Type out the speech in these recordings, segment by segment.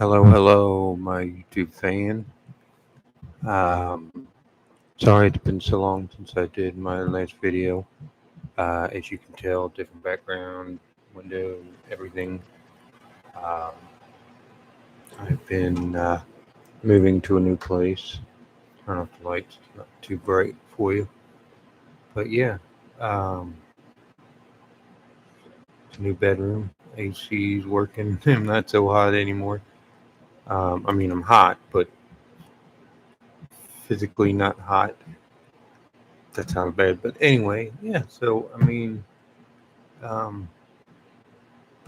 Hello, my YouTube fan. Um, Sorry it's been so long since I did my last video. As you can tell, different background, window, everything. Um, I've been moving to a new place. Turn off the lights, it's not too bright for you. But yeah, um, it's a new bedroom. AC's working. I'm not so hot anymore. I'm hot, but physically not hot. That sounds bad. But anyway, yeah, um,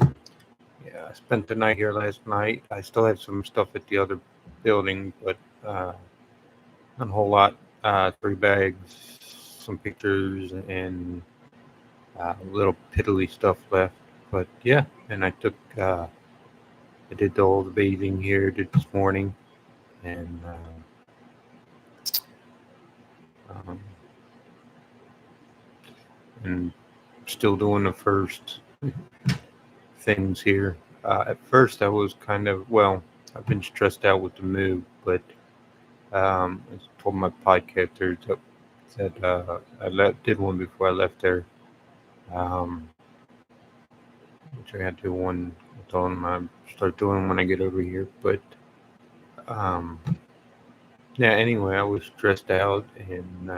yeah, I spent the night here last night. I still have some stuff at the other building, but uh, not a whole lot. 3 bags, some pictures, and little piddly stuff left. But yeah, and I did all the bathing here, did this morning, and um, and still doing the first things here. At first, I was I've been stressed out with the move, but I told my podcasters that did one before I left there, um, which I had to do one. I told them I start doing when I get over here. But um, yeah, anyway, I was stressed out and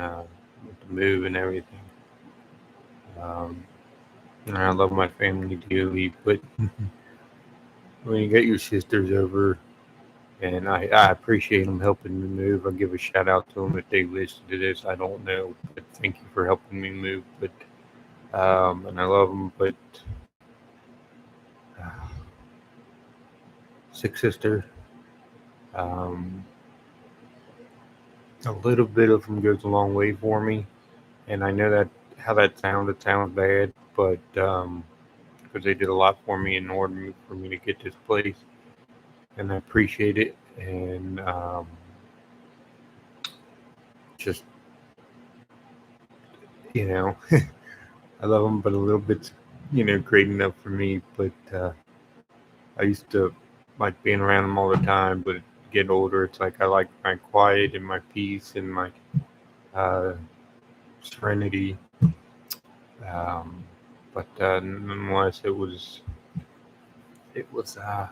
with the move and everything. Um, and I love my family dearly, but when you get your sisters over, and I appreciate them helping me move. I'll give a shout out to them if they listen to this. I don't know, but thank you for helping me move. But and I love them, but uh, sick sister. Um, a little bit of them goes a long way for me, and I know that how that sounds. It sounds bad, but because they did a lot for me in order for me to get this place, and I appreciate it. And just you know, I love them, but a little bit, great enough for me. But I used to like being around them all the time, but get older, it's like I like my quiet and my peace and my uh, serenity. Um, but nonetheless, it was a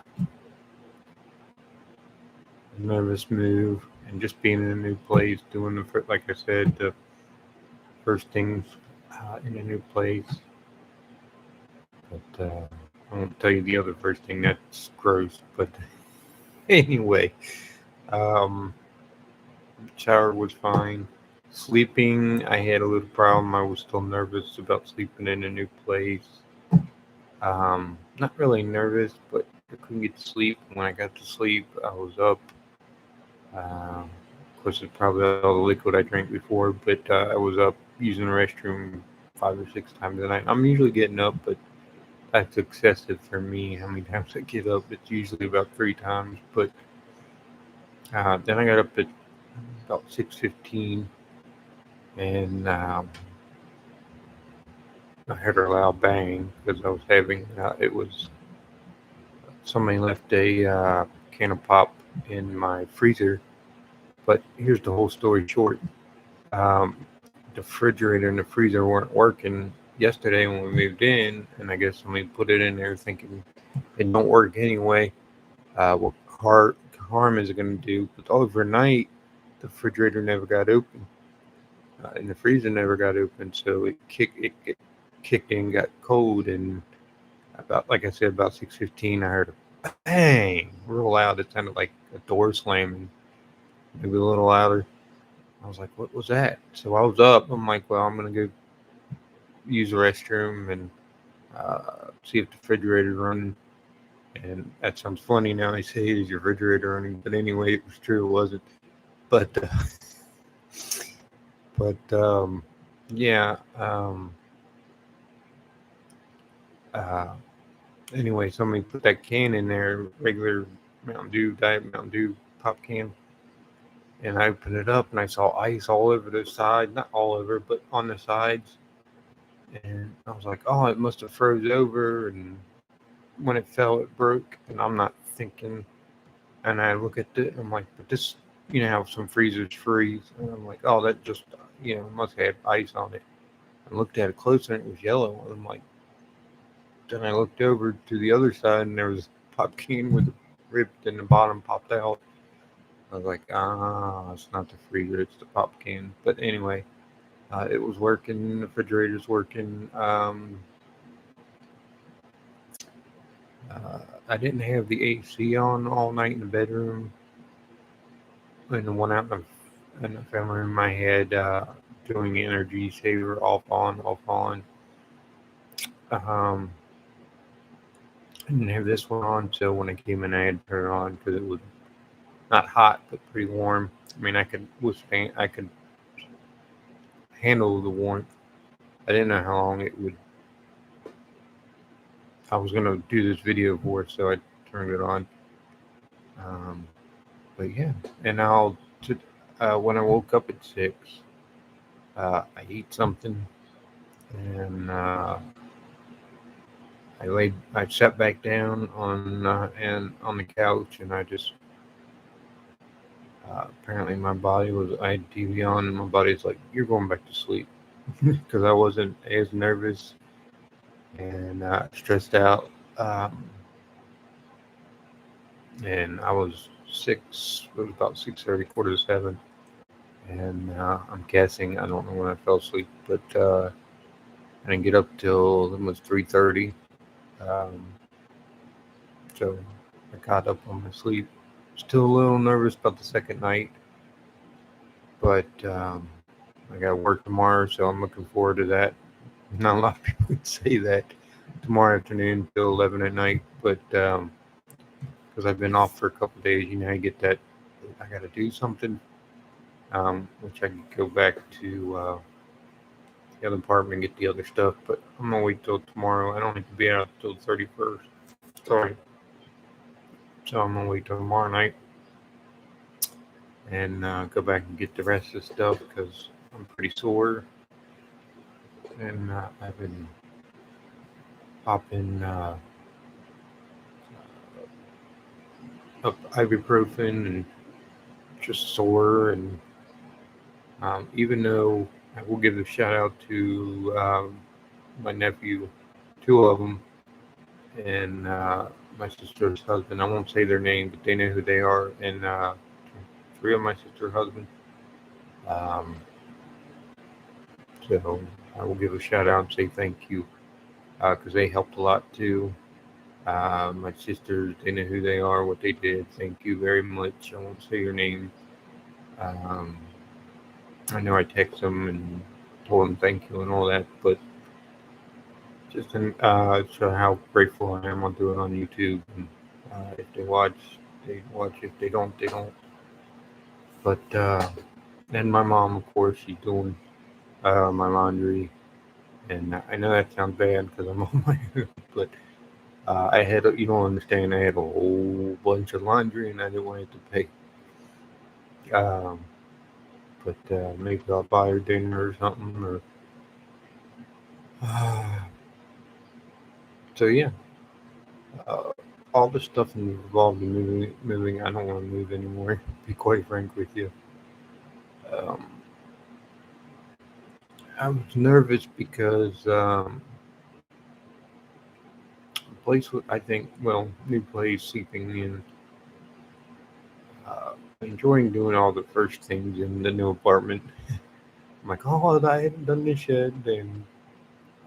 nervous move, and just being in a new place, doing like I said, the first things in a new place. But I won't tell you the other first thing. That's gross. But anyway, um, shower was fine. Sleeping, I had a little problem. I was still nervous about sleeping in a new place. Not really nervous, but I couldn't get to sleep. When I got to sleep, I was up. Of course, it's probably all the liquid I drank before, but I was up using the restroom 5 or 6 times a night. I'm usually getting up, but that's excessive for me. How many times I get up? It's usually about 3 times. But then I got up at about 6:15, and I heard a loud bang because I was having it was somebody left a can of pop in my freezer. But here's the whole story short. Um, the refrigerator and the freezer weren't working yesterday when we moved in, and I guess somebody put it in there thinking it don't work anyway. What harm is it going to do? But overnight, the refrigerator never got open, and the freezer never got open, so it kicked in, got cold, and about like I said, about 6:15, I heard a bang real loud. It sounded like a door slamming, maybe a little louder. I was like, "What was that?" So I was up. I'm like, "Well, I'm gonna go use the restroom and see if the refrigerator's running." And that sounds funny now. I say, "Is your refrigerator running?" But anyway, it was true. It wasn't. But but yeah. Uh, Anyway, somebody put that can in there, regular Mountain Dew, Diet Mountain Dew pop can, and I opened it up and I saw ice all over the side, not all over, but on the sides. And I was like, oh, it must have froze over. And when it fell, it broke. And I'm not thinking. And I look at it, and I'm like, but this, how some freezers freeze, and I'm like, oh, that just, must have ice on it. I looked at it closer, and it was yellow. And I'm like, then I looked over to the other side, and there was a pop can with a ripped, and the bottom popped out. I was like, it's not the freezer, it's the pop can. But anyway, it was working. The refrigerator's working. I didn't have the AC on all night in the bedroom, and the one out in the family room I had doing energy saver off on, off on. Um, I didn't have this one on, so when I came in, I had to turn it on because it was not hot but pretty warm. I mean, I could handle the warmth. I didn't know how long it would. I was gonna do this video for it, so I turned it on. Um, but yeah, and when I woke up at 6, I ate something, and I sat back down on the couch, and I just apparently I had TV on, and my body's like, "You're going back to sleep," because I wasn't as nervous and stressed out, um, and I was six. It was about 6:30, quarter to 7, and I'm guessing I don't know when I fell asleep, but I didn't get up till almost 3:30. Um, so I got up on my sleep. Still a little nervous about the second night, but I got to work tomorrow, so I'm looking forward to that. Not a lot of people would say that tomorrow afternoon till 11 at night, but because I've been off for a couple of days, I get that I got to do something, which I can go back to the other apartment and get the other stuff, but I'm going to wait till tomorrow. I don't need to be out till the 31st. Sorry. So I'm going to wait till tomorrow night and go back and get the rest of the stuff because I'm pretty sore. And I've been popping up ibuprofen and just sore. And even though I will give a shout out to my nephew, 2 of them, and my sister's husband. I won't say their name, but they know who they are. And 3 of my sister's husband. Um, so I will give a shout out and say thank you because they helped a lot too. My sisters, they know who they are, what they did. Thank you very much. I won't say your name. Um, I know I text them and told them thank you and all that, but just to show how grateful I am, I'll do it on YouTube. And if they watch, they watch. If they don't, they don't. But and my mom, of course, she's doing my laundry. And I know that sounds bad because I'm on my own, but you don't understand, I had a whole bunch of laundry and I didn't want it to pay. Um, but maybe I'll buy her dinner or something. Or so yeah, uh, all the stuff involved in moving. I don't want to move anymore. To be quite frank with you, um, I was nervous because the place. I think, well, new place, sleeping in. Enjoying doing all the first things in the new apartment. I'm like, oh, I haven't done this yet. And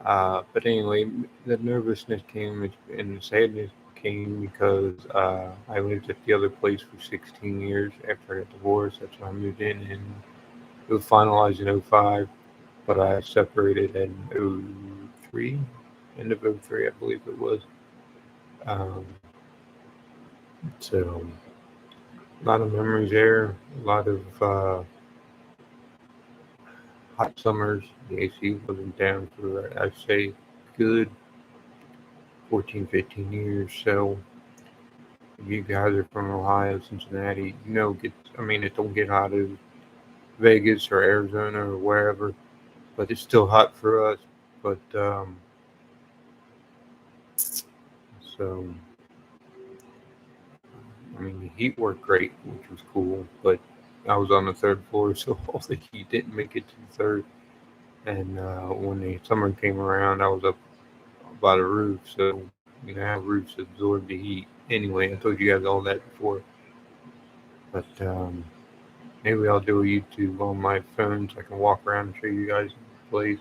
but anyway, the nervousness came and the sadness came because I lived at the other place for 16 years after I got divorced. That's when I moved in, and it was finalized in '05, but I separated in '03, end of '03, I believe it was. Um, so a lot of memories there, a lot of hot summers. The AC wasn't down for, I'd say, good 14, 15 years. So if you guys are from Ohio, Cincinnati, it don't get hot as Vegas or Arizona or wherever, but it's still hot for us. But so I mean, the heat worked great, which was cool, but I was on the third floor, so all the heat didn't make it to the third. And when the summer came around, I was up by the roof, so you know how roofs absorb the heat. Anyway, I told you guys all that before, but maybe I'll do a YouTube on my phone so I can walk around and show you guys the place.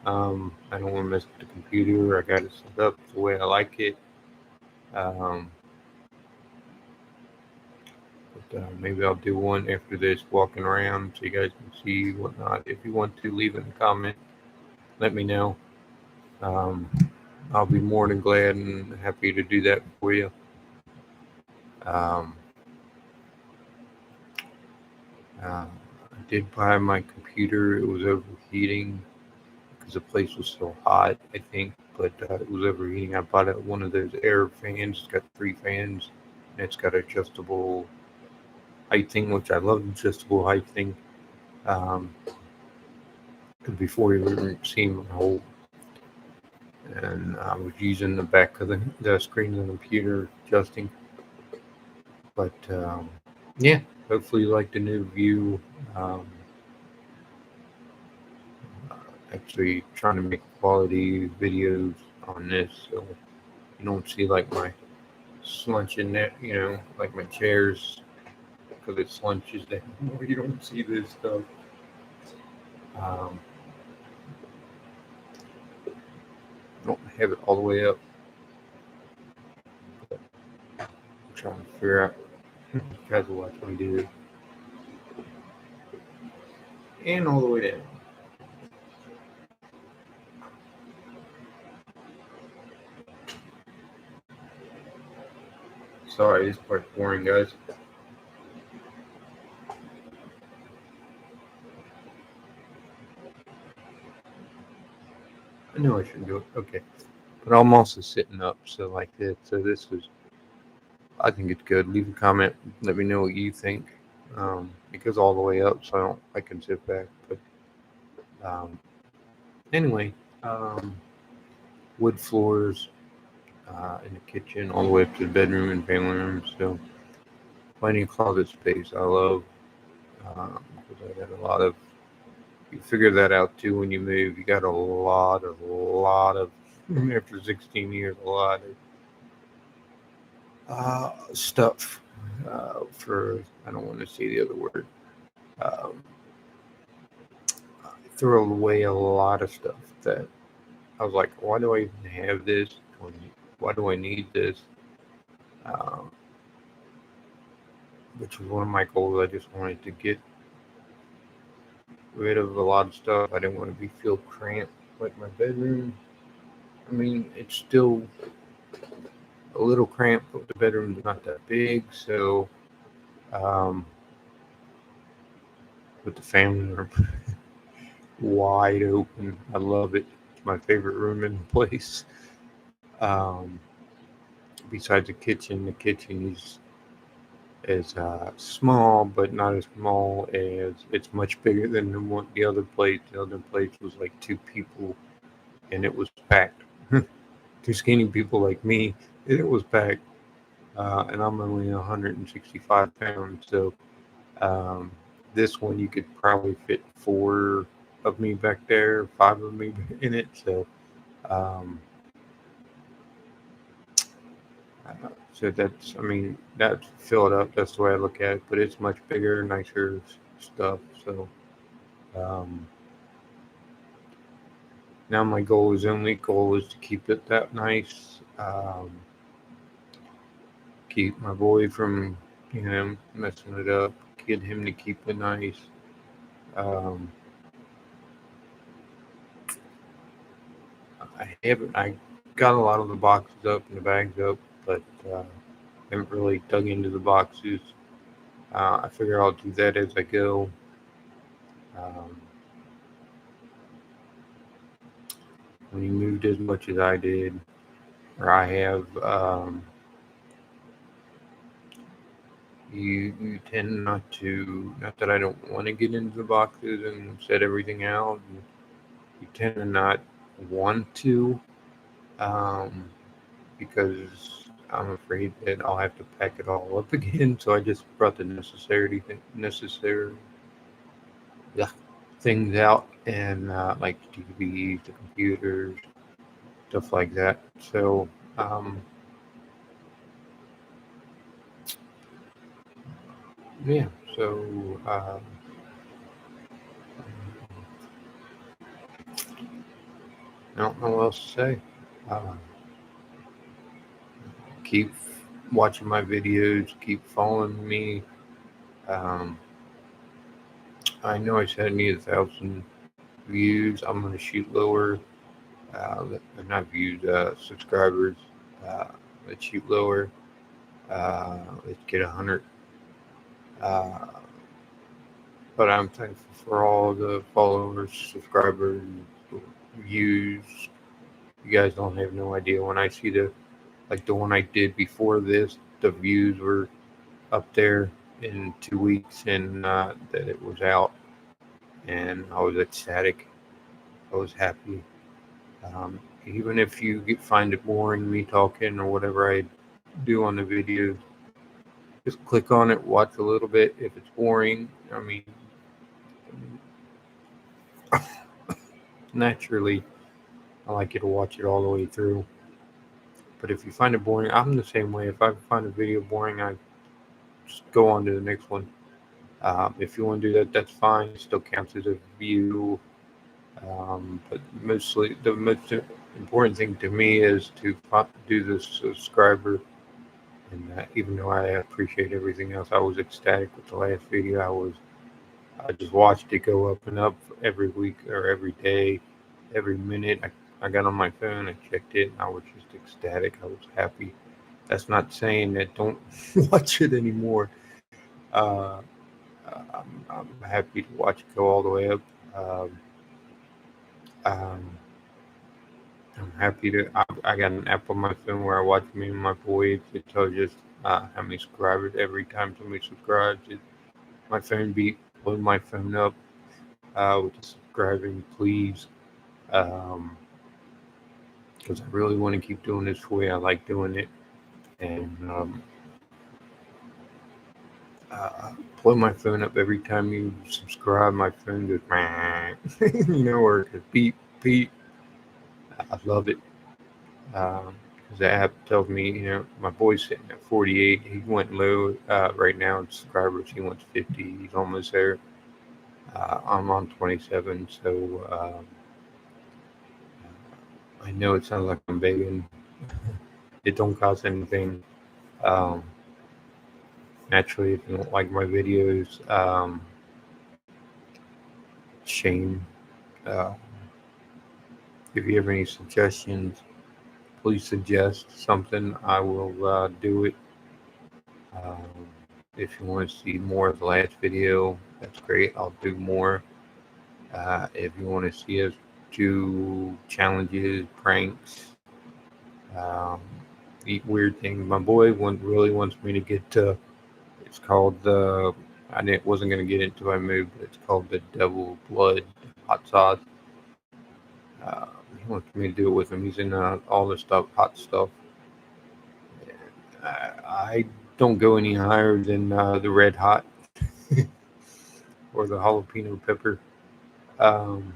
I don't want to mess with the computer. I got it set up the way I like it. Um, but maybe I'll do one after this, walking around, so you guys can see whatnot. If you want to, leave it in a comment. Let me know. Um, I'll be more than glad and happy to do that for you. Um, I did buy my computer. It was overheating because the place was so hot, I think, but it was overheating. I bought one of those air fans. It's got 3 fans, and it's got adjustable height thing, which I love adjustable height thing. Um, before you even see my hole, and I was using the back of the screen of the computer adjusting. But yeah, hopefully you like the new view. Um, actually trying to make quality videos on this, so you don't see like my slunch in there, like my chairs, because it slunches down. You don't see this stuff. Um, I don't have it all the way up. But I'm trying to figure out. You guys will watch me do it. And all the way down. Sorry, this part's boring, guys. I know I shouldn't do it. Okay. But I'm also sitting up, so like this. So this is, I think it's good. Leave a comment. Let me know what you think. It goes all the way up, so I can sit back. But anyway, wood floors in the kitchen, all the way up to the bedroom and family room. So plenty of closet space. I love because I got a lot of. You figure that out too when you move. You got a lot of after 16 years, a lot of stuff for. I don't want to say the other word. Um, I throw away a lot of stuff that I was like, why do I even have this? Why do I need this? Um, which was one of my goals. I just wanted to get rid of a lot of stuff. I didn't want to feel cramped like my bedroom. I mean, it's still a little cramped, but the bedroom's not that big. So, um, with the family room wide open, I love it. It's my favorite room in the place. Um, besides the kitchen is small, but not as small as it's much bigger than the other place. The other place was like 2 people, and it was packed. 2 skinny people like me, and it was packed. And I'm only 165 pounds, so um, this one you could probably fit 4 of me back there, 5 of me in it. So, um, so that's, I mean, that's fill it up. That's the way I look at it. But it's much bigger, nicer stuff. So um, now my only goal is to keep it that nice. Keep my boy from, messing it up. Get him to keep it nice. Um, I got a lot of the boxes up and the bags up, but haven't really dug into the boxes. I figure I'll do that as I go. Um, when you moved as much as I did, or I have, you tend not that I don't want to get into the boxes and set everything out. You tend to not want to, um, because I'm afraid that I'll have to pack it all up again. So I just brought the necessary yeah, things out, and like TVs, the computers, stuff like that. So um, yeah, so I don't know what else to say. Uh, keep watching my videos, keep following me. Um, I know I said I need 1,000 views. I'm gonna shoot lower. Not views, subscribers. Uh, let's shoot lower. Let's get 100. Uh, but I'm thankful for all the followers, subscribers, views. You guys don't have no idea. When I see the one I did before this, the views were up there in 2 weeks, and that it was out, and I was ecstatic. I was happy. Even if you find it boring, me talking or whatever I do on the videos, just click on it, watch a little bit. If it's boring, I mean, naturally, I like you to watch it all the way through. But if you find it boring, I'm the same way. If I find a video boring, I just go on to the next one. If you want to do that, that's fine. It still counts as a view. But mostly, the most important thing to me is to do the subscriber. And even though I appreciate everything else, I was ecstatic with the last video. I just watched it go up and up every week or every day, every minute. I got on my phone, I checked it, and I was just ecstatic. I was happy. That's not saying that don't watch it anymore. Uh, I'm happy to watch it go all the way up. Um, um, I'm happy I got an app on my phone where I watch me and my boys. It tells you how many subscribers every time somebody subscribes. My phone beep, blow my phone up with the subscribing, please. Um, because I really want to keep doing this the way I like doing it. And blow my phone up every time you subscribe. My phone goes, or it goes beep, beep. I love it. Because the app tells me, my boy's sitting at 48. He went low right now in subscribers. He wants 50. He's almost there. I'm on 27. So I know it sounds like I'm begging. It don't cost anything. Um, Naturally, if you don't like my videos, shame. Uh, if you have any suggestions, please suggest something. I will do it. Um, if you want to see more of the last video, that's great. I'll do more. If you want to see us do challenges, pranks, um, eat weird things, my boy really wants me to get to. It's called the. Wasn't going to get into I moved, but it's called the Devil Blood Hot Sauce. He wants me to do it with him. He's in all the stuff, hot stuff. I don't go any higher than the red hot or the jalapeno pepper. Um,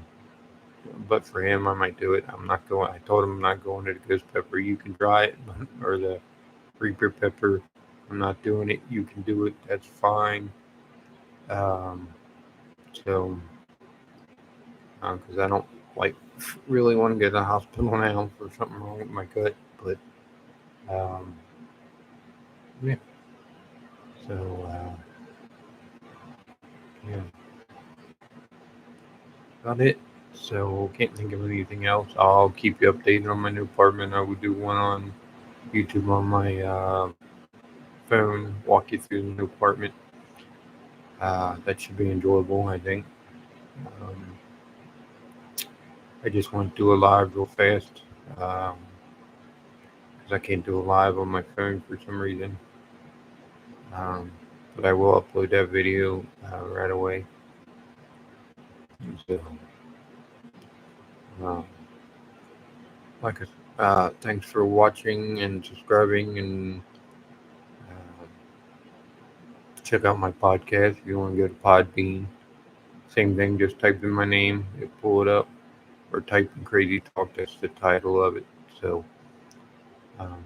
but for him, I might do it. I'm not going. I told him I'm not going to the ghost pepper. You can try it, or the reaper pepper. I'm not doing it. You can do it. That's fine. Um, so, because I don't like really want to go to the hospital now for something wrong with my gut, but um, yeah. So yeah, about it. So can't think of anything else. I'll keep you updated on my new apartment. I will do one on YouTube on my phone, walk you through the new apartment. That should be enjoyable, I think. Um, I just want to do a live real fast because I can't do a live on my phone for some reason. But I will upload that video right away. So, uh, Like, thanks for watching and subscribing, and uh, check out my podcast if you want to go to Podbean. Same thing, just type in my name, it pull it up, or type in Crazy Talk. That's the title of it. So um,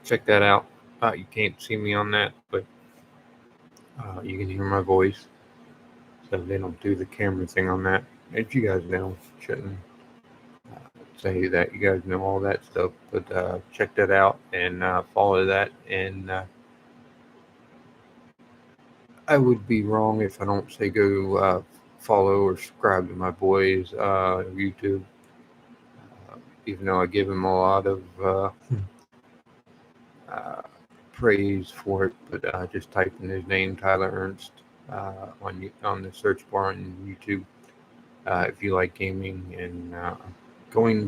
check that out. You can't see me on that, but you can hear my voice. So they don't do the camera thing on that. As you guys know, shouldn't say that you guys know all that stuff, but check that out and follow that. And I would be wrong if I don't say go follow or subscribe to my boys' YouTube. Even though I give him a lot of uh, praise for it, but just type in his name, Tyler Ernst, on the search bar on YouTube. If you like gaming, and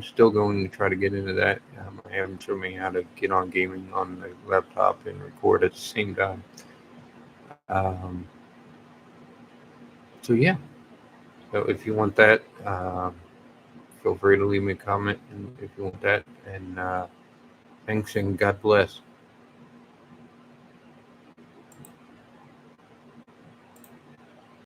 still going to try to get into that. I haven't shown me how to get on gaming on the laptop and record at the same time. So yeah, so if you want that, feel free to leave me a comment if you want that. And thanks, and God bless.